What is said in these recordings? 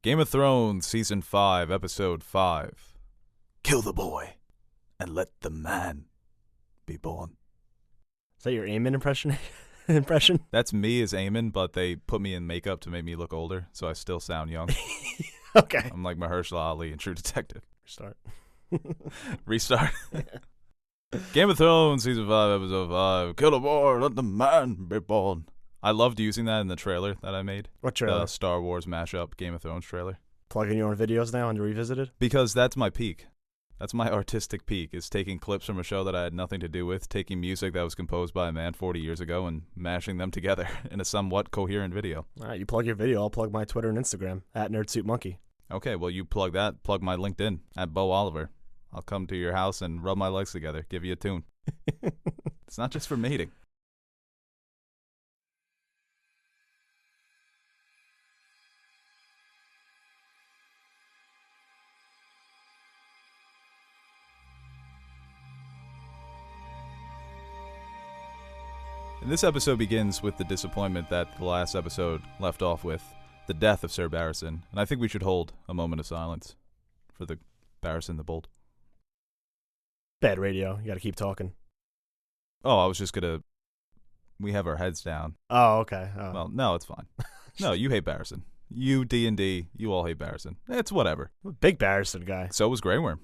Game of Thrones, Season 5, Episode 5. Kill the boy, and let the man be born. Is that your Aemon impression? That's me as Aemon, but they put me in makeup to make me look older, so I still sound young. Okay. I'm like Mahershala Ali in True Detective. Restart. Game of Thrones, Season 5, Episode 5. Kill the boy, let the man be born. I loved using that in the trailer that I made. What trailer? The Star Wars mashup Game of Thrones trailer. Plugging your own videos now and Revisited? Because that's my peak. That's my artistic peak, is taking clips from a show that I had nothing to do with, taking music that was composed by a man 40 years ago and mashing them together in a somewhat coherent video. All right, you plug your video, I'll plug my Twitter and Instagram, @NerdSuitMonkey. Okay, well, you plug that, plug my LinkedIn, @Beau Oliver. I'll come to your house and rub my legs together, give you a tune. It's not just for mating. And this episode begins with the disappointment that the last episode left off with, the death of Sir Barristan, and I think we should hold a moment of silence for the Barristan the Bold. Bad radio, you gotta keep talking. Oh, I was just gonna... We have our heads down. Oh, okay. Oh. Well, no, it's fine. No, you hate Barristan. You, D&D, you all hate Barristan. It's whatever. I'm a big Barristan guy. So was Grey Worm.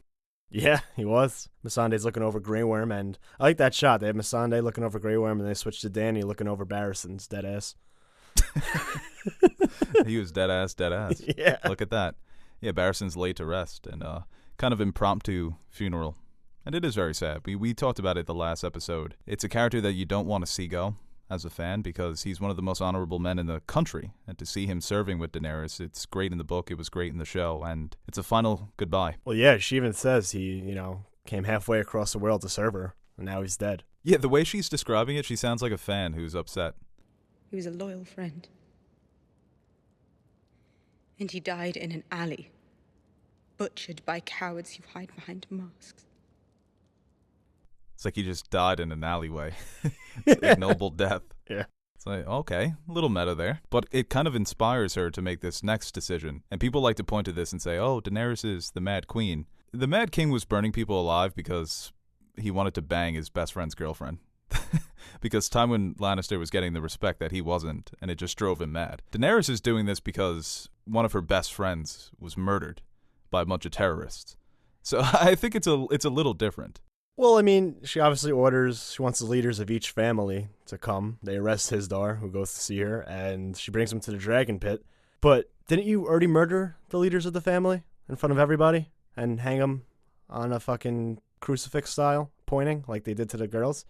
Yeah, he was. Missandei's looking over Grey Worm, and I like that shot. They have Missandei looking over Grey Worm, and they switched to Dany looking over Barristan's dead ass. He was dead ass. Yeah. Look at that. Yeah, Barristan's laid to rest, and kind of impromptu funeral. And it is very sad. We talked about it the last episode. It's a character that you don't want to see go as a fan because he's one of the most honorable men in the country. And to see him serving with Daenerys, it's great in the book, it was great in the show, and it's a final goodbye. Well, yeah, she even says he, came halfway across the world to serve her, and now he's dead. Yeah, the way she's describing it, she sounds like a fan who's upset. He was a loyal friend. And he died in an alley, butchered by cowards who hide behind masks. It's like he just died in an alleyway. Ignoble death. Yeah. It's like, okay, a little meta there. But it kind of inspires her to make this next decision. And people like to point to this and say, oh, Daenerys is the Mad Queen. The Mad King was burning people alive because he wanted to bang his best friend's girlfriend. Because Tywin Lannister was getting the respect that he wasn't, and it just drove him mad. Daenerys is doing this because one of her best friends was murdered by a bunch of terrorists. So I think it's a little different. Well, she obviously she wants the leaders of each family to come. They arrest Hizdar, who goes to see her, and she brings him to the dragon pit. But didn't you already murder the leaders of the family in front of everybody and hang them on a fucking crucifix style, pointing like they did to the girls?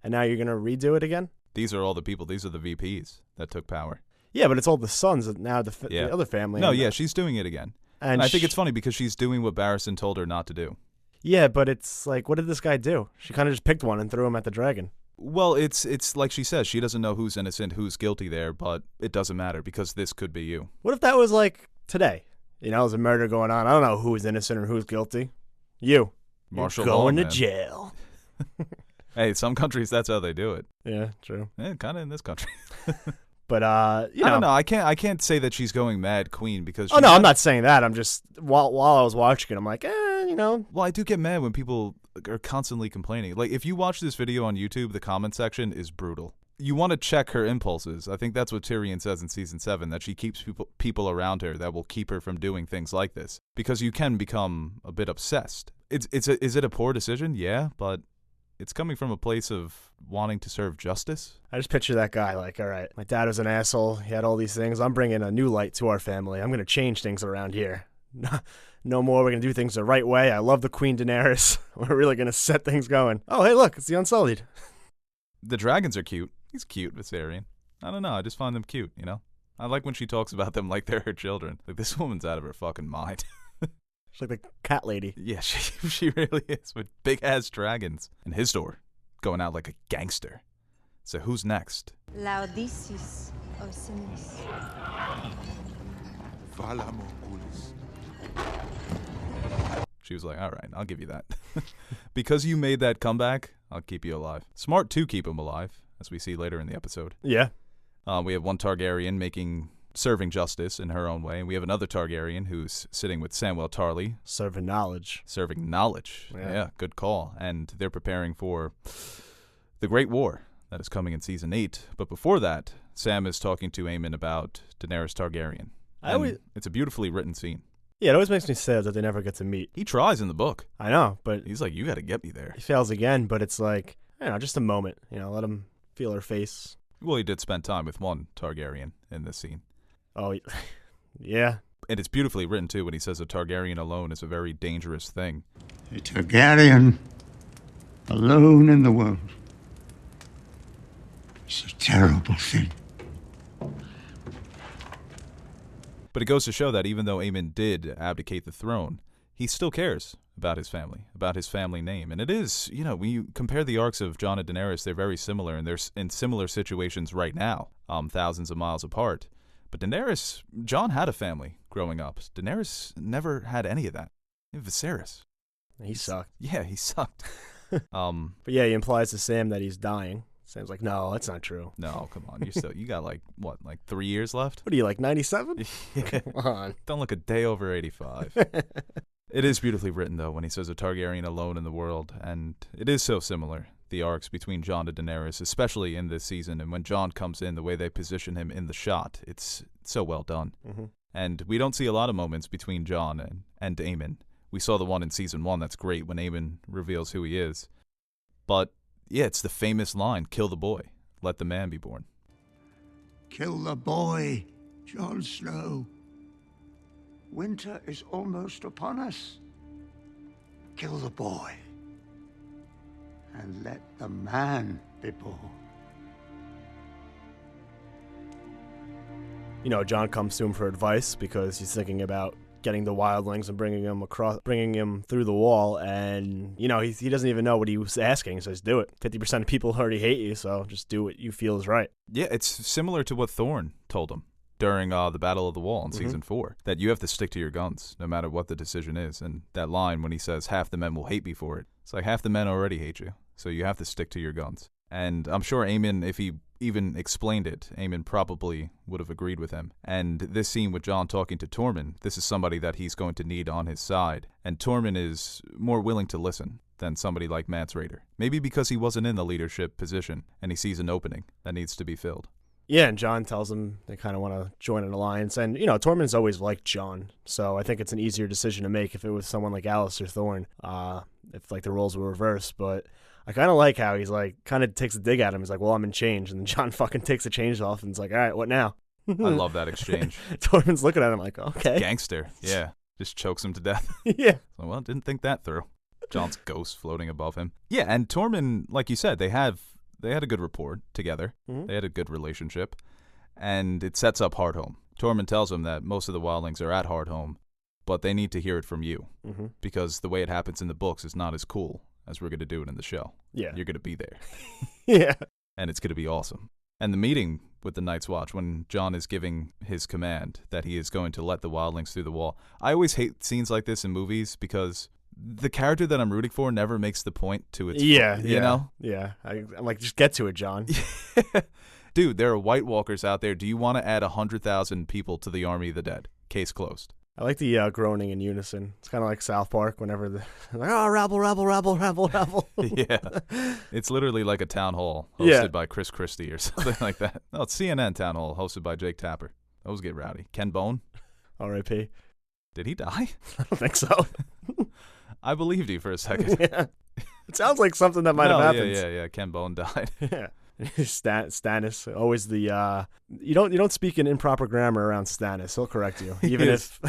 And now you're going to redo it again? These are all the people. These are the VPs that took power. Yeah, but it's all the sons of now the other family. No, yeah, she's doing it again. And I think it's funny because she's doing what Barristan told her not to do. Yeah, but it's like, what did this guy do? She kind of just picked one and threw him at the dragon. Well, it's like she says, she doesn't know who's innocent, who's guilty there, but it doesn't matter because this could be you. What if that was like today? There's a murder going on. I don't know who's innocent or who's guilty. You. Martial You're law, going to man. jail. Hey, some countries, that's how they do it. Yeah, true. Kind of in this country. But, I don't know. I can't say that she's going Mad Queen because... Oh, no, I'm not saying that. I'm just... While I was watching it, I'm like, Well, I do get mad when people are constantly complaining. Like, if you watch this video on YouTube, the comment section is brutal. You want to check her impulses. I think that's what Tyrion says in Season 7, that she keeps people around her that will keep her from doing things like this. Because you can become a bit obsessed. Is it a poor decision? Yeah, but... It's coming from a place of wanting to serve justice. I just picture that guy like, all right, my dad was an asshole. He had all these things. I'm bringing a new light to our family. I'm going to change things around here. No more. We're going to do things the right way. I love the Queen Daenerys. We're really going to set things going. Oh, hey, look, it's the Unsullied. The dragons are cute. He's cute, Viserion. I don't know. I just find them cute, I like when she talks about them like they're her children. Like, this woman's out of her fucking mind. She's like the cat lady. Yeah, she really is, with big-ass dragons. And Hizdar going out like a gangster. So who's next? Laodicis Osinis. She was like, all right, I'll give you that. Because you made that comeback, I'll keep you alive. Smart to keep him alive, as we see later in the episode. Yeah. We have one Targaryen making serving justice in her own way. And we have another Targaryen who's sitting with Samwell Tarly. Serving knowledge. Serving knowledge. Yeah, good call. And they're preparing for the Great War that is coming in Season 8. But before that, Sam is talking to Aemon about Daenerys Targaryen. It's a beautifully written scene. Yeah, it always makes me sad that they never get to meet. He tries in the book. I know, but... He's like, you got to get me there. He fails again, but it's like, just a moment. Let him feel her face. Well, he did spend time with one Targaryen in this scene. Oh, yeah. And it's beautifully written, too, when he says a Targaryen alone is a very dangerous thing. A Targaryen alone in the world. It's a terrible thing. But it goes to show that even though Aemon did abdicate the throne, he still cares about his family, about his family name. And it is, when you compare the arcs of Jon and Daenerys, they're very similar, and they're in similar situations right now, thousands of miles apart. But Daenerys, Jon had a family growing up. Daenerys never had any of that. Viserys. He sucked. Yeah, he sucked. But yeah, he implies to Sam that he's dying. Sam's like, no, that's not true. No, come on. You got like 3 years left? What are you, like 97? Come on. Don't look a day over 85. It is beautifully written, though, when he says a Targaryen alone in the world. And it is so similar, the arcs between Jon and Daenerys, especially in this season. And when Jon comes in, the way they position him in the shot, it's so well done. Mm-hmm. And we don't see a lot of moments between Jon and Aemon. We saw the one in Season 1 that's great when Aemon reveals who he is. But... yeah, it's the famous line, kill the boy, let the man be born. Kill the boy, Jon Snow. Winter is almost upon us. Kill the boy, and let the man be born. Jon comes to him for advice because he's thinking about getting the wildlings and bringing him through the wall, and he doesn't even know what he was asking. He says, do it. 50% of people already hate you, so just do what you feel is right. Yeah, it's similar to what Thorne told him during the Battle of the Wall in Season 4, that you have to stick to your guns no matter what the decision is. And that line when he says half the men will hate me for it, it's like half the men already hate you, so you have to stick to your guns. And I'm sure Aemon, if he even explained it, Aemon probably would have agreed with him. And this scene with Jon talking to Tormund, this is somebody that he's going to need on his side. And Tormund is more willing to listen than somebody like Mance Rayder. Maybe because he wasn't in the leadership position and he sees an opening that needs to be filled. Yeah, and Jon tells him they kind of want to join an alliance. And, Tormund's always liked Jon, so I think it's an easier decision to make if it was someone like Alistair Thorne, if, the roles were reversed. But I kind of like how he's, kind of takes a dig at him. He's like, well, I'm in change. And then Jon fucking takes the change off and is like, all right, what now? I love that exchange. Tormund's looking at him like, okay. Gangster, yeah. Just chokes him to death. Yeah. Well, didn't think that through. Jon's ghost floating above him. Yeah, and Tormund, like you said, they had a good rapport together. Mm-hmm. They had a good relationship. And it sets up Hardhome. Tormund tells him that most of the wildlings are at Hardhome, but they need to hear it from you. Mm-hmm. Because the way it happens in the books is not as cool as we're going to do it in the show. Yeah. You're going to be there. Yeah. And it's going to be awesome. And the meeting with the Night's Watch, when Jon is giving his command that he is going to let the wildlings through the wall. I always hate scenes like this in movies because the character that I'm rooting for never makes the point to its point, you know? Yeah. I'm like, just get to it, Jon. Dude, there are White Walkers out there. Do you want to add 100,000 people to the army of the dead? Case closed. I like the groaning in unison. It's kind of like South Park whenever they're like, oh, rabble, rabble, rabble, rabble, rabble. Yeah. It's literally like a town hall hosted by Chris Christie or something like that. No, it's CNN town hall hosted by Jake Tapper. Those get rowdy. Ken Bone. R.I.P. Did he die? I don't think so. I believed you for a second. Yeah. It sounds like something that might have happened. Yeah. Ken Bone died. Yeah. Stannis, always the you don't speak in improper grammar around Stannis. He'll correct you, even if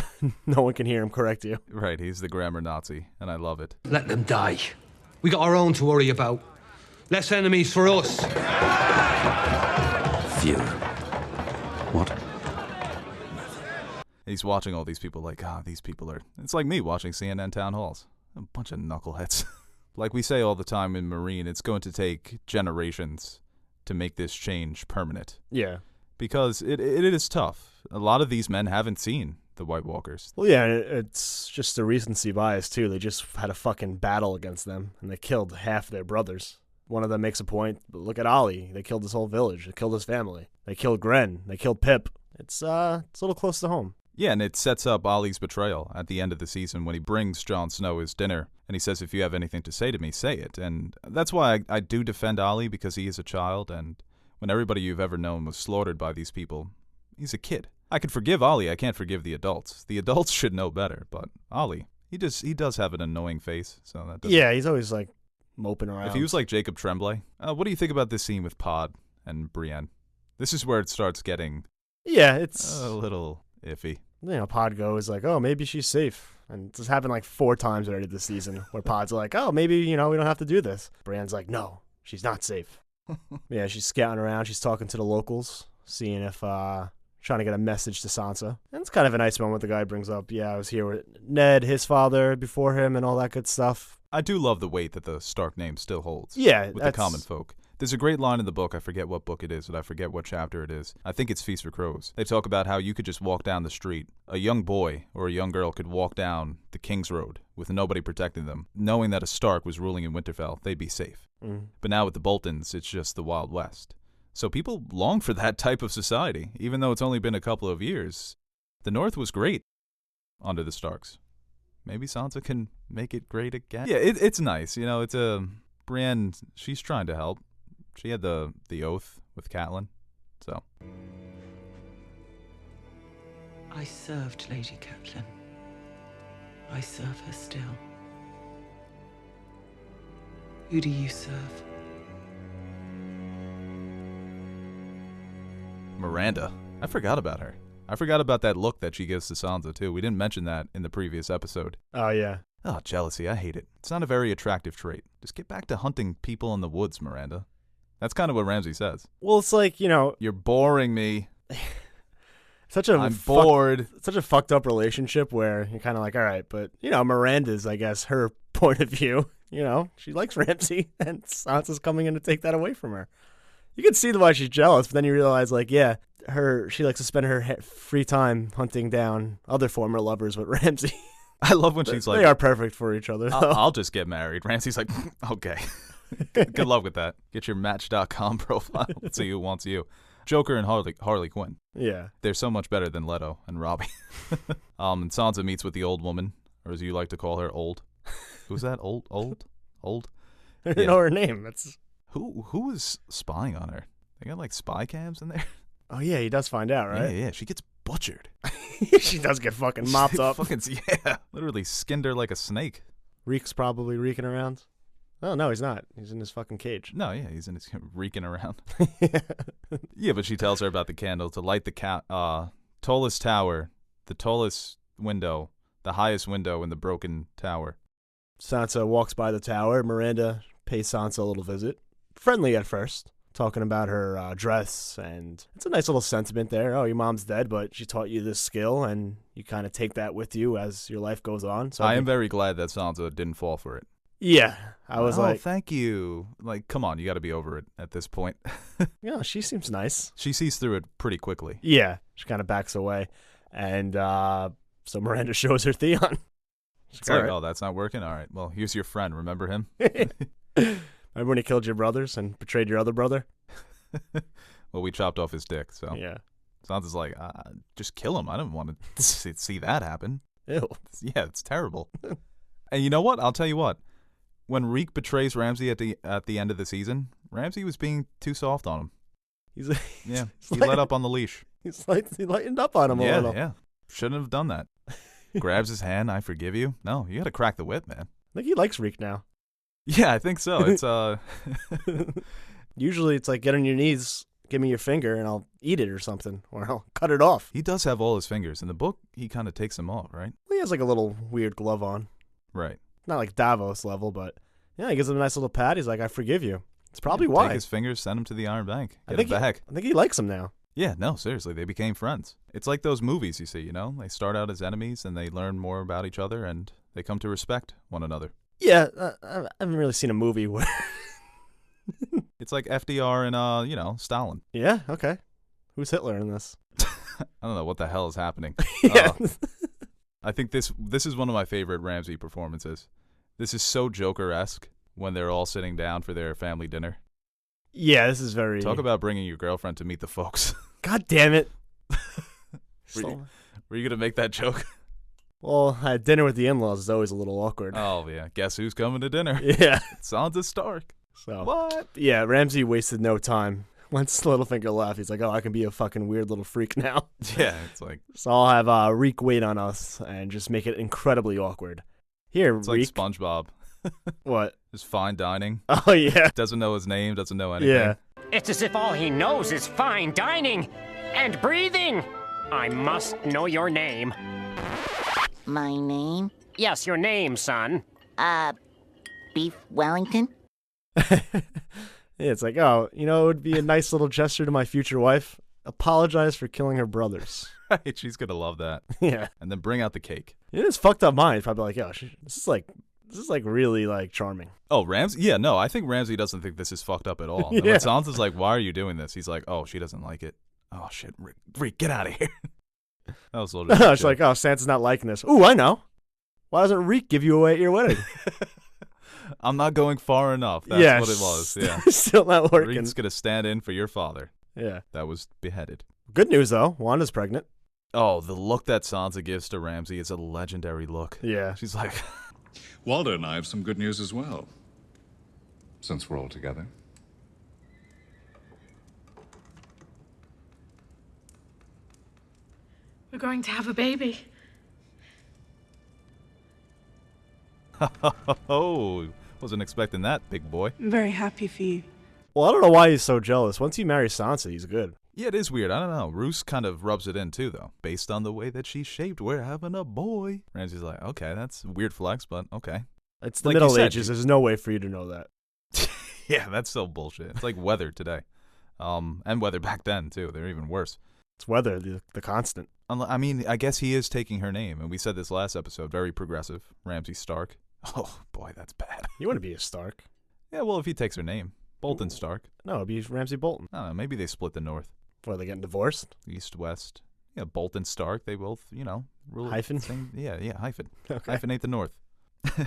no one can hear him correct you. Right, he's the grammar Nazi, and I love it. Let them die. We got our own to worry about. Less enemies for us. Fewer. What? He's watching all these people like, these people are... It's like me watching CNN town halls. A bunch of knuckleheads. Like we say all the time in Marine, it's going to take generations to make this change permanent. Yeah. Because it is tough. A lot of these men haven't seen the White Walkers. Well, yeah, it's just a recency bias, too. They just had a fucking battle against them, and they killed half their brothers. One of them makes a point, but look at Olly. They killed his whole village. They killed his family. They killed Gren. They killed Pip. It's a little close to home. Yeah, and it sets up Olly's betrayal at the end of the season when he brings Jon Snow his dinner, and he says, if you have anything to say to me, say it. And that's why I do defend Olly, because he is a child, and when everybody you've ever known was slaughtered by these people, he's a kid. I could forgive Olly, I can't forgive the adults. The adults should know better, but Olly, he does have an annoying face, so that doesn't... Yeah, he's always, like, moping around. If he was like Jacob Tremblay, what do you think about this scene with Pod and Brienne? This is where it starts getting... Yeah, it's... a little iffy. You know, Pod goes like, oh, maybe she's safe. And this happened like 4 times already this season where Pod's like, oh, maybe, you know, we don't have to do this. Brienne's like, no, she's not safe. Yeah, she's scouting around. She's talking to the locals, seeing if, trying to get a message to Sansa. And it's kind of a nice moment the guy brings up. Yeah, I was here with Ned, his father, before him, and all that good stuff. I do love the weight that the Stark name still holds. Yeah, with the common folk. There's a great line in the book, I forget what book it is, but I forget what chapter it is. I think it's Feast for Crows. They talk about how you could just walk down the street. A young boy or a young girl could walk down the King's Road with nobody protecting them, knowing that a Stark was ruling in Winterfell, they'd be safe. But now with the Boltons, it's just the Wild West. So people long for that type of society, even though it's only been a couple of years. The North was great under the Starks. Maybe Sansa can make it great again. Yeah, it's nice. You know, it's Brienne, she's trying to help. She had the oath with Catelyn, so. I served Lady Catelyn. I serve her still. Who do you serve? Miranda. I forgot about her. I forgot about that look that she gives to Sansa, too. We didn't mention that in the previous episode. Oh, yeah. Oh, jealousy. I hate it. It's not a very attractive trait. Just get back to hunting people in the woods, Miranda. That's kind of what Ramsay says. Well, it's like, you know... You're boring me. I'm bored. Such a fucked up relationship where you're kind of like, all right, but, you know, Miranda's, I guess, her point of view. You know, she likes Ramsay, and Sansa's coming in to take that away from her. You can see why she's jealous, but then you realize, like, yeah, she likes to spend her free time hunting down other former lovers with Ramsay. I love when she's like... They are perfect for each other, though. I'll just get married. Ramsay's like, okay. Good luck with that. Get your Match.com profile. See who wants you. Joker and Harley Quinn. Yeah. They're so much better than Leto and Robbie. And Sansa meets with the old woman, or as you like to call her, old. Who's that? Old? I don't know her name. That's... Who is spying on her? They got like spy cams in there? Oh, yeah, he does find out, right? Yeah, she gets butchered. She does get fucking mopped up. Literally skinned her like a snake. Reek's probably reeking around. Oh, no, he's not. He's in his fucking cage. No, yeah, he's in his reeking around. Yeah, but she tells her about the candle to light the tallest tower, the tallest window, the highest window in the broken tower. Sansa walks by the tower. Miranda pays Sansa a little visit. Friendly at first, talking about her dress, and it's a nice little sentiment there. Oh, your mom's dead, but she taught you this skill, and you kind of take that with you as your life goes on. So I am very glad that Sansa didn't fall for it. Yeah, I was like... thank you. Like, come on, you got to be over it at this point. Yeah, she seems nice. She sees through it pretty quickly. Yeah, she kind of backs away, and so Miranda shows her Theon. It's like, oh, that's not working? All right, well, here's your friend. Remember him? Remember when he killed your brothers and betrayed your other brother? Well, we chopped off his dick, so. Yeah. Sansa's like, just kill him. I don't want to see that happen. Ew. Yeah, it's terrible. And you know what? I'll tell you what. When Reek betrays Ramsay at the end of the season, Ramsay was being too soft on him. He let up on the leash. He lightened up on him a little. Yeah. Shouldn't have done that. Grabs his hand, I forgive you. No, you got to crack the whip, man. I think he likes Reek now. Yeah, I think so. It's Usually it's like, get on your knees, give me your finger, and I'll eat it or something, or I'll cut it off. He does have all his fingers. In the book, he kind of takes them off, right? Well, he has like a little weird glove on. Right. Not like Davos level, but yeah, he gives him a nice little pat. He's like, I forgive you. It's probably why. Take his fingers, send him to the Iron Bank. Get him back. I think he likes him now. Yeah, no, seriously, they became friends. It's like those movies you see, you know? They start out as enemies, and they learn more about each other, and they come to respect one another. Yeah, I haven't really seen a movie where... It's like FDR and, Stalin. Yeah, okay. Who's Hitler in this? I don't know what the hell is happening. Yeah. I think this is one of my favorite Ramsay performances. This is so Joker-esque when they're all sitting down for their family dinner. Yeah, this is very... Talk about bringing your girlfriend to meet the folks. God damn it. Were you gonna make that joke? Well, at dinner with the in-laws is always a little awkward. Oh yeah. Guess who's coming to dinner? Yeah. Sansa Stark. So What? yeah, Ramsay wasted no time. Once Littlefinger left, he's like, "Oh, I can be a fucking weird little freak now." Yeah, it's like So I'll have Reek wait on us and just make it incredibly awkward. Here, it's like Reek. SpongeBob. What? Just fine dining. Oh yeah. Doesn't know his name. Doesn't know anything. Yeah. It's as if all he knows is fine dining and breathing. I must know your name. My name? Yes, your name, son. Beef Wellington? Yeah, it's like, oh, it would be a nice little gesture to my future wife. Apologize for killing her brothers. Right. She's gonna love that. Yeah. And then bring out the cake. It is fucked up mind. Probably like, yo, this is like really like charming. Oh, Ramsay? Yeah, no, I think Ramsay doesn't think this is fucked up at all. And Yeah. when Sansa's like, why are you doing this? He's like, oh, she doesn't like it. Oh, shit. Reek, get out of here. That was a little It's like, oh, Sansa's not liking this. Ooh, I know. Why doesn't Reek give you away at your wedding? I'm not going far enough. That's Yeah, what it was. Yeah. Still not working. Reek's going to stand in for your father. Yeah. That was beheaded. Good news, though. Wanda's pregnant. Oh, the look that Sansa gives to Ramsay is a legendary look. Yeah. She's like, Walder and I have some good news as well, since we're all together. We're going to have a baby. oh, wasn't expecting that, big boy. I'm very happy for you. Well, I don't know why he's so jealous. Once he marries Sansa, he's good. Yeah, it is weird. I don't know. Roose kind of rubs it in too, though. Based on the way that she's shaped, we're having a boy. Ramsay's like, okay, that's a weird flex, but okay. It's the Like you Middle said, Ages. There's no way for you to know that. Yeah, that's so bullshit. It's like weather today. And weather back then, too. They're even worse. It's weather, the constant. I mean, I guess he is taking her name, and we said this last episode. Very progressive. Ramsay Stark. Oh, boy, that's bad. You want to be a Stark. Yeah, well, if he takes her name. Bolton Stark. No, it'd be Ramsay Bolton. I don't know. Maybe they split the North. What, are they getting divorced? East, West. Yeah, Bolton Stark. They both, rule. Hyphen? Hyphen. Okay. Hyphenate the North.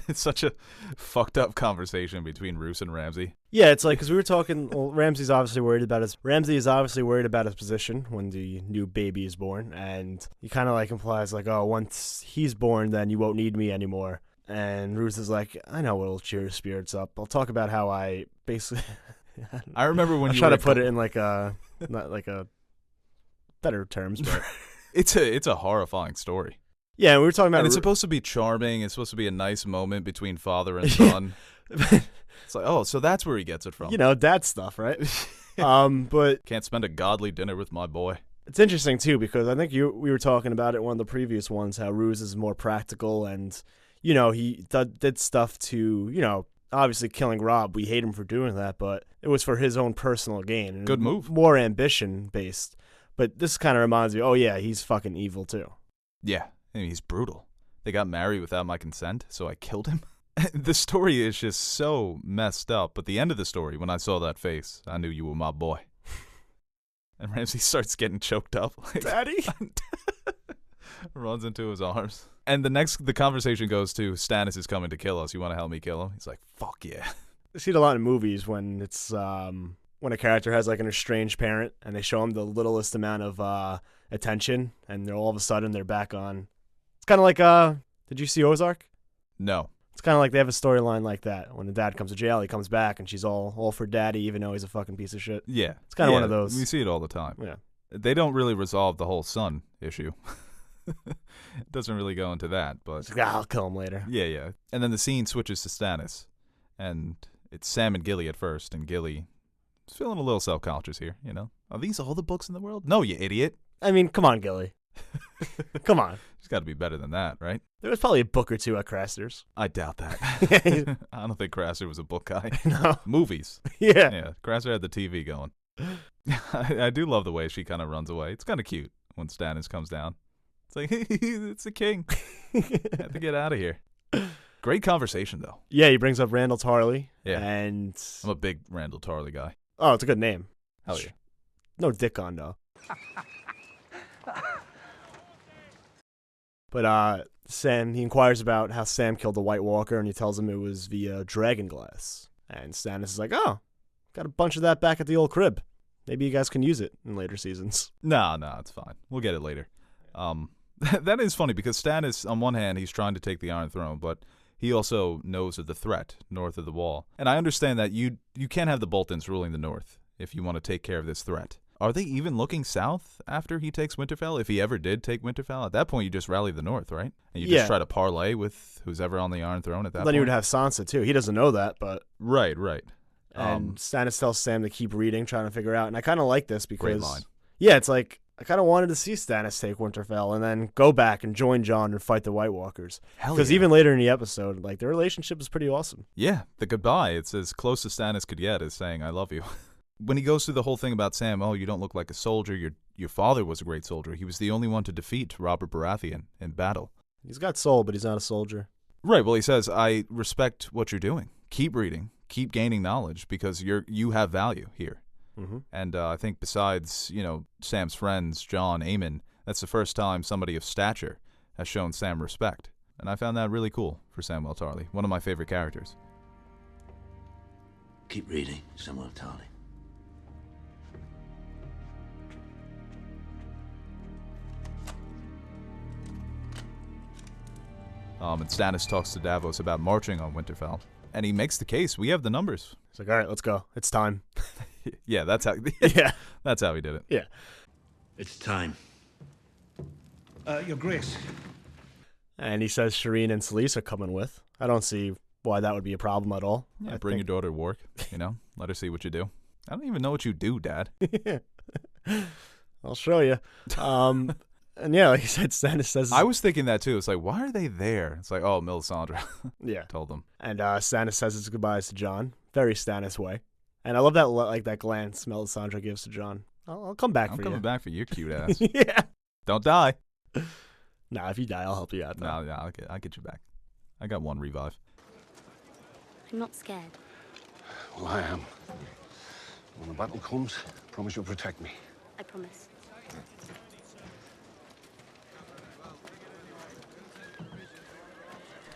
It's such a fucked up conversation between Roose and Ramsay. Yeah, it's like, because we were talking, well, Ramsay is obviously worried about his position when the new baby is born, and he kind of like implies like, oh, once he's born, then you won't need me anymore. And Roose is like, I know what'll cheer his spirits up. I'll talk about how I basically... I remember when I'm you trying were to put it in like a, not like a better terms, but... It's a horrifying story. Yeah, we were talking about... And it's supposed to be charming. It's supposed to be a nice moment between father and son. It's like, oh, so that's where he gets it from. Dad stuff, right? But... Can't spend a godly dinner with my boy. It's interesting, too, because I think we were talking about it in one of the previous ones, how Roose is more practical and, he did stuff to, obviously killing Robb. We hate him for doing that, but it was for his own personal gain. And good move. More ambition-based. But this kind of reminds me, oh, yeah, he's fucking evil, too. Yeah. I mean, he's brutal. They got married without my consent, so I killed him. The story is just so messed up, but the end of the story, when I saw that face, I knew you were my boy. And Ramsay starts getting choked up. Like, Daddy? Runs into his arms. And the conversation goes to, Stannis is coming to kill us. You want to help me kill him? He's like, fuck yeah. I see it a lot in movies when it's, when a character has like an estranged parent and they show him the littlest amount of attention and all of a sudden they're back on. It's kind of like, did you see Ozark? No. It's kind of like they have a storyline like that. When the dad comes to jail, he comes back and she's all for daddy even though he's a fucking piece of shit. Yeah. It's kind of one of those. We see it all the time. Yeah. They don't really resolve the whole son issue. It doesn't really go into that, but... Like, I'll kill him later. Yeah. And then the scene switches to Stannis. And it's Sam and Gilly at first, and Gilly is feeling a little self-conscious here, Are these all the books in the world? No, you idiot. I mean, come on, Gilly. Come on. She's got to be better than that, right? There was probably a book or two at Craster's. I doubt that. I don't think Craster was a book guy. No. Movies. Yeah. Craster had the TV going. I do love the way she kind of runs away. It's kind of cute when Stannis comes down. It's like, it's the king. I have to get out of here. Great conversation, though. Yeah, he brings up Randall Tarley. Yeah. And... I'm a big Randall Tarley guy. Oh, it's a good name. Hell yeah. No dick on, though. But Sam, he inquires about how Sam killed the White Walker, and he tells him it was via dragon glass. And Stannis is like, oh, got a bunch of that back at the old crib. Maybe you guys can use it in later seasons. No, it's fine. We'll get it later. That is funny because Stannis, on one hand, he's trying to take the Iron Throne, but he also knows of the threat north of the Wall. And I understand that you can't have the Boltons ruling the North if you want to take care of this threat. Are they even looking south after he takes Winterfell? If he ever did take Winterfell, at that point you just rally the North, right? And you just try to parlay with who's ever on the Iron Throne at that point. Then you would have Sansa too. He doesn't know that, but right. And Stannis tells Sam to keep reading, trying to figure out. And I kind of like this because, great line. Yeah, it's like I kind of wanted to see Stannis take Winterfell and then go back and join Jon and fight the White Walkers. Because even later in the episode, like their relationship is pretty awesome. Yeah, the goodbye. It's as close as Stannis could get as saying "I love you." When he goes through the whole thing about Sam, oh, you don't look like a soldier. Your father was a great soldier. He was the only one to defeat Robert Baratheon in battle. He's got soul, but he's not a soldier. Right. Well, he says, I respect what you're doing. Keep reading. Keep gaining knowledge because you have value here. Mm-hmm. And I think besides, Sam's friends, Jon, Aemon, that's the first time somebody of stature has shown Sam respect. And I found that really cool for Samwell Tarly. One of my favorite characters. Keep reading, Samwell Tarly. And Stannis talks to Davos about marching on Winterfell. And he makes the case. We have the numbers. He's like, all right, let's go. It's time. Yeah, that's how that's how he did it. Yeah. It's time. Your Grace. And he says Shireen and Selyse are coming with. I don't see why that would be a problem at all. Yeah, bring your daughter to work, let her see what you do. I don't even know what you do, Dad. I'll show you. And yeah, like you said, Stannis says... I was thinking that too. It's like, why are they there? It's like, oh, Melisandre. Yeah. Told them. And Stannis says his goodbyes to Jon. Very Stannis way. And I love that glance Melisandre gives to Jon. I'll come back for you. I'm coming back for your cute ass. Yeah. Don't die. Nah, if you die, I'll help you out. No, I'll get you back. I got one revive. I'm not scared. Well, I am. When the battle comes, promise you'll protect me. I promise.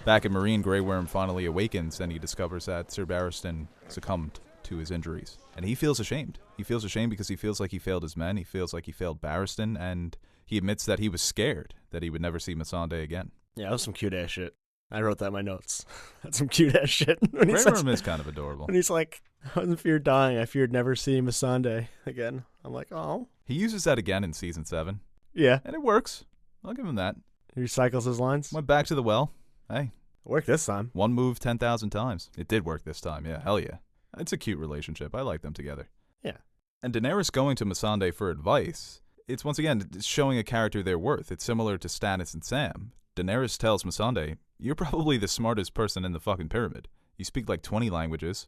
Back in Marine, Grey Worm finally awakens and he discovers that Sir Barristan succumbed to his injuries. And he feels ashamed. He feels ashamed because he feels like he failed his men. He feels like he failed Barristan. And he admits that he was scared that he would never see Missandei again. Yeah, that was some cute-ass shit. I wrote that in my notes. That's some cute-ass shit. Grey Worm is kind of adorable. And he's like, I wasn't feared dying. I feared never seeing Missandei again. I'm like, oh. He uses that again in Season 7. Yeah. And it works. I'll give him that. He recycles his lines. Went back to the well. Hey. It worked this time. One move 10,000 times. It did work this time, yeah. Hell yeah. It's a cute relationship. I like them together. Yeah. And Daenerys going to Missandei for advice, it's once again showing a character their worth. It's similar to Stannis and Sam. Daenerys tells Missandei, you're probably the smartest person in the fucking pyramid. You speak like 20 languages.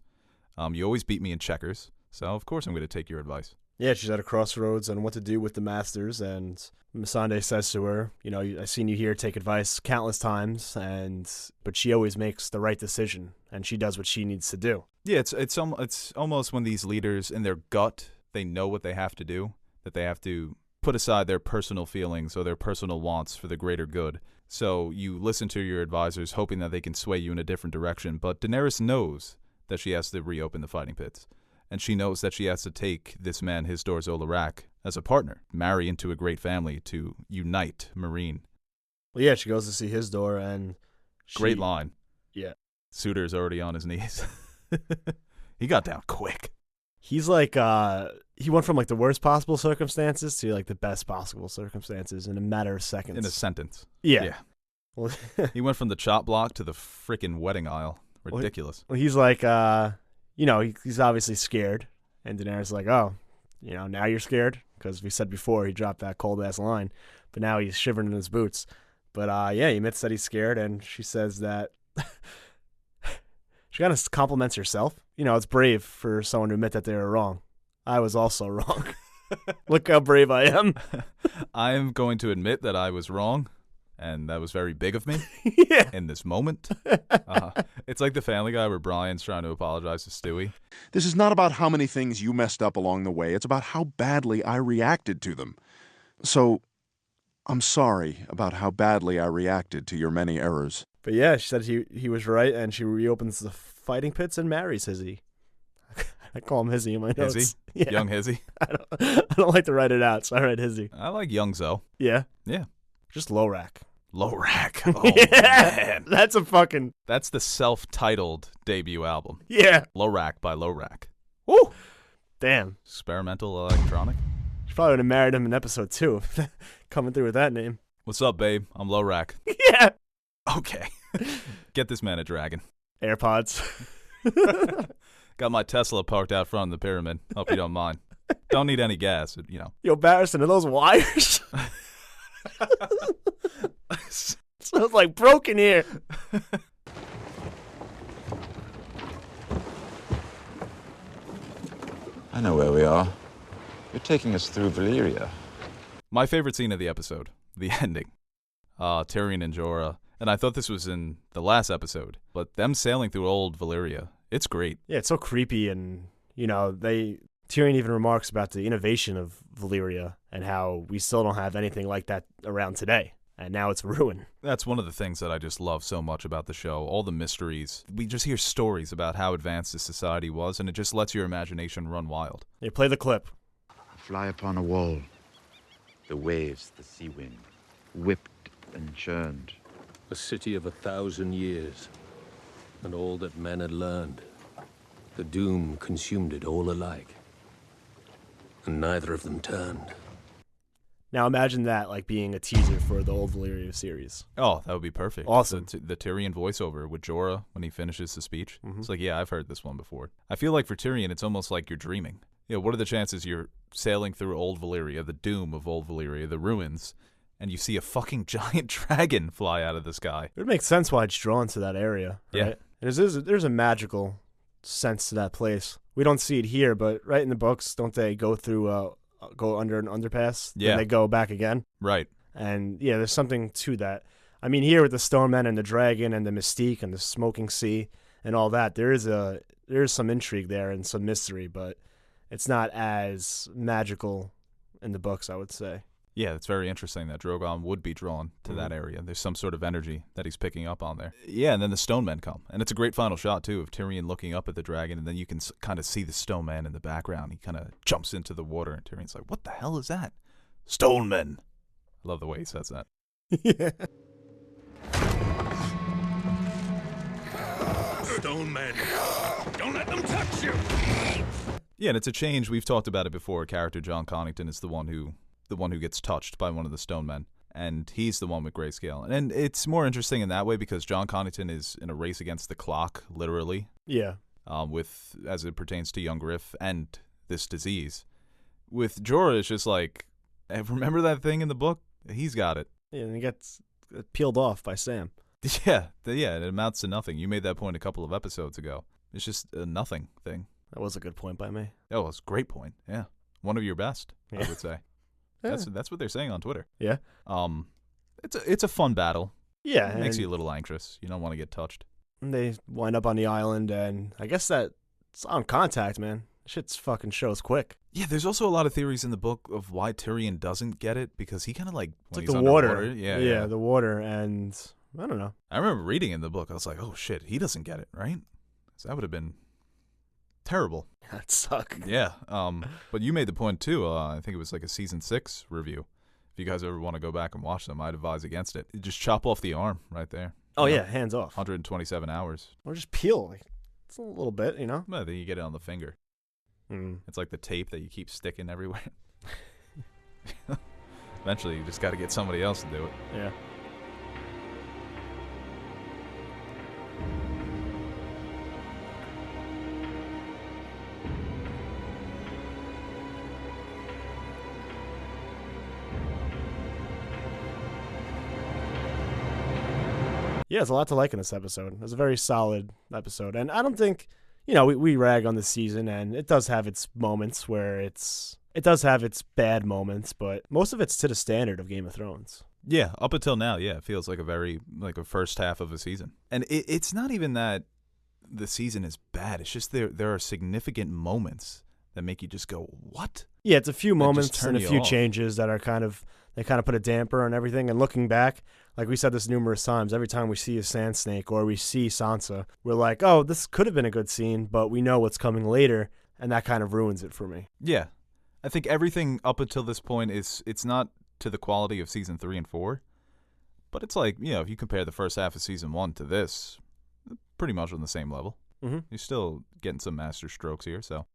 You always beat me in checkers. So, of course, I'm going to take your advice. Yeah, she's at a crossroads on what to do with the Masters, and Missandei says to her, I've seen you here take advice countless times, but she always makes the right decision, and she does what she needs to do. Yeah, it's almost when these leaders, in their gut, they know what they have to do, that they have to put aside their personal feelings or their personal wants for the greater good. So you listen to your advisors, hoping that they can sway you in a different direction, but Daenerys knows that she has to reopen the fighting pits. And she knows that she has to take this man, Hizdahr zo Loraq, as a partner, marry into a great family to unite Meereen. Well, yeah, she goes to see Hizdahr, and great line. Yeah. Suitor's already on his knees. He got down quick. He's like, he went from like the worst possible circumstances to like the best possible circumstances in a matter of seconds. In a sentence. Yeah. Well, he went from the chop block to the frickin' wedding aisle. Ridiculous. Well, he's like, he's obviously scared. And Daenerys is like, oh, now you're scared? Because we said before he dropped that cold-ass line. But now he's shivering in his boots. But, yeah, he admits that he's scared. And she says that she kind of compliments herself. It's brave for someone to admit that they were wrong. I was also wrong. Look how brave I am. I am going to admit that I was wrong. And that was very big of me in this moment. It's like the Family Guy where Brian's trying to apologize to Stewie. This is not about how many things you messed up along the way. It's about how badly I reacted to them. So, I'm sorry about how badly I reacted to your many errors. But yeah, she said he was right, and she reopens the fighting pits and marries Hizzy. I call him Hizzy in my notes. Hizzy? Yeah. Young Hizzy? I don't like to write it out, so I write Hizzy. I like Young Zo. Yeah? Yeah. Just Lorak. Lorak. Oh, man. That's a fucking... That's the self-titled debut album. Yeah. Lorak by Lorak. Woo! Damn. Experimental electronic. She probably would have married him in episode 2. Coming through with that name. What's up, babe? I'm Lorak. Yeah. Okay. Get this man a dragon. AirPods. Got my Tesla parked out front of the pyramid. Hope you don't mind. Don't need any gas, you know. Yo, Barristan, are those wires? Sounds like broken here. I know where we are. You're taking us through Valyria. My favorite scene of the episode, the ending. Tyrion and Jorah. And I thought this was in the last episode, but them sailing through old Valyria, it's great. Yeah, it's so creepy, and, you know, Tyrion even remarks about the innovation of Valyria and how we still don't have anything like that around today. And now it's ruined. That's one of the things that I just love so much about the show. All the mysteries. We just hear stories about how advanced the society was, and it just lets your imagination run wild. Yeah, play the clip. Fly upon a wall. The waves, the sea wind, whipped and churned. A city of 1,000 years, and all that men had learned. The doom consumed it all alike, and neither of them turned. Now imagine that like being a teaser for the old Valyria series. Oh, that would be perfect. Awesome. The Tyrion voiceover with Jorah when he finishes the speech. It's like, yeah, I've heard this one before. I feel like for Tyrion, it's almost like you're dreaming. You know, what are the chances you're sailing through old Valyria, the doom of old Valyria, the ruins, and you see a fucking giant dragon fly out of the sky? It would make sense why it's drawn to that area, right? Yeah. There's a magical sense to that place. We don't see it here, but right in the books, don't they go through go under an underpass? Yeah. And they go back again? Right. And yeah, there's something to that. I mean, here with the Stonemen and the dragon and the mystique and the smoking sea and all that, there is some intrigue there and some mystery, but it's not as magical in the books, I would say. Yeah, it's very interesting that Drogon would be drawn to that area. There's some sort of energy that he's picking up on there. Yeah, and then the Stone Men come. And it's a great final shot, too, of Tyrion looking up at the dragon, and then you can kind of see the Stone Man in the background. He kind of jumps into the water, and Tyrion's like, what the hell is that? Stone Men! I love the way he says that. Yeah. Stone Men! Don't let them touch you! Yeah, and it's a change. We've talked about it before. Character Jon Connington is the one who gets touched by one of the Stone Men, and he's the one with grayscale. And it's more interesting in that way because Jon Connington is in a race against the clock, literally. Yeah. With as it pertains to young Griff and this disease. With Jorah, it's just like, remember that thing in the book? He's got it. Yeah, and he gets peeled off by Sam. Yeah, it amounts to nothing. You made that point a couple of episodes ago. It's just a nothing thing. That was a good point by me. Oh, it was a great point. Yeah, one of your best, Yeah. I would say. Yeah. That's what they're saying on Twitter. Yeah. It's a fun battle. Yeah. It makes you a little anxious. You don't want to get touched. And they wind up on the island, and I guess that's on contact, man. Shit's fucking shows quick. Yeah, there's also a lot of theories in the book of why Tyrion doesn't get it, because he kind of like... It's when like he's the water. underwater- Yeah. The water, and I don't know. I remember reading in the book, I was like, oh shit, he doesn't get it, right? So that would have been terrible. That'd suck. Yeah. But you made the point too, I think it was like a season 6 review. If you guys ever want to go back and watch them, I'd advise against it. You just chop off the arm right there. Oh, yeah, hands off. 127 hours. Or just peel. Like, it's a little bit, you know? Well, then you get it on the finger. It's like the tape that you keep sticking everywhere. Eventually, you just got to get somebody else to do it. Yeah. Yeah, there's a lot to like in this episode. It was a very solid episode. And I don't think, you know, we rag on the season, and it does have its moments where it does have its bad moments, but most of it's to the standard of Game of Thrones. Yeah, up until now, yeah, it feels like a first half of a season. And it's not even that the season is bad. It's just there are significant moments that make you just go, what? Yeah, it's a few That moments just turn and a you few off. changes that are they kind of put a damper on everything. And looking back, like we said this numerous times, every time we see a sand snake or we see Sansa, we're like, oh, this could have been a good scene, but we know what's coming later, and that kind of ruins it for me. Yeah. I think everything up until this point it's not to the quality of season 3 and 4, But it's like, you know, if you compare the first half of season 1 to this, pretty much on the same level. Mm-hmm. You're still getting some master strokes here, so.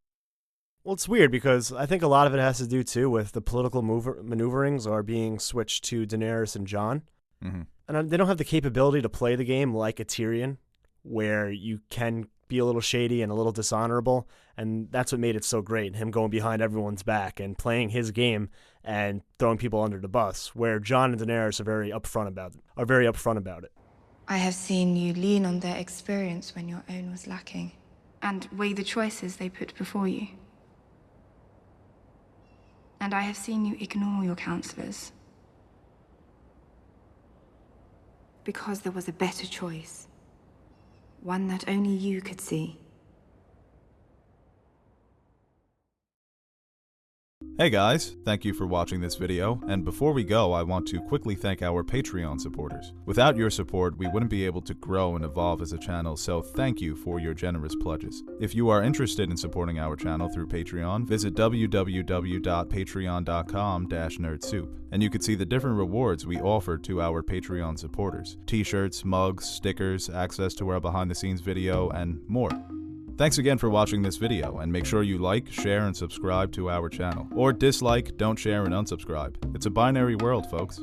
Well, it's weird because I think a lot of it has to do, too, with the political maneuverings are being switched to Daenerys and Jon. Mm-hmm. And they don't have the capability to play the game like a Tyrion, where you can be a little shady and a little dishonorable, and that's what made it so great, him going behind everyone's back and playing his game and throwing people under the bus, where Jon and Daenerys are very upfront about it. I have seen you lean on their experience when your own was lacking, and weigh the choices they put before you. And I have seen you ignore your counselors, because there was a better choice, one that only you could see. Hey guys, thank you for watching this video, and before we go, I want to quickly thank our Patreon supporters. Without your support, we wouldn't be able to grow and evolve as a channel, so thank you for your generous pledges. If you are interested in supporting our channel through Patreon, visit www.patreon.com/nerdsoup, and you can see the different rewards we offer to our Patreon supporters. T-shirts, mugs, stickers, access to our behind-the-scenes video, and more. Thanks again for watching this video, and make sure you like, share, and subscribe to our channel. Or dislike, don't share, and unsubscribe. It's a binary world, folks.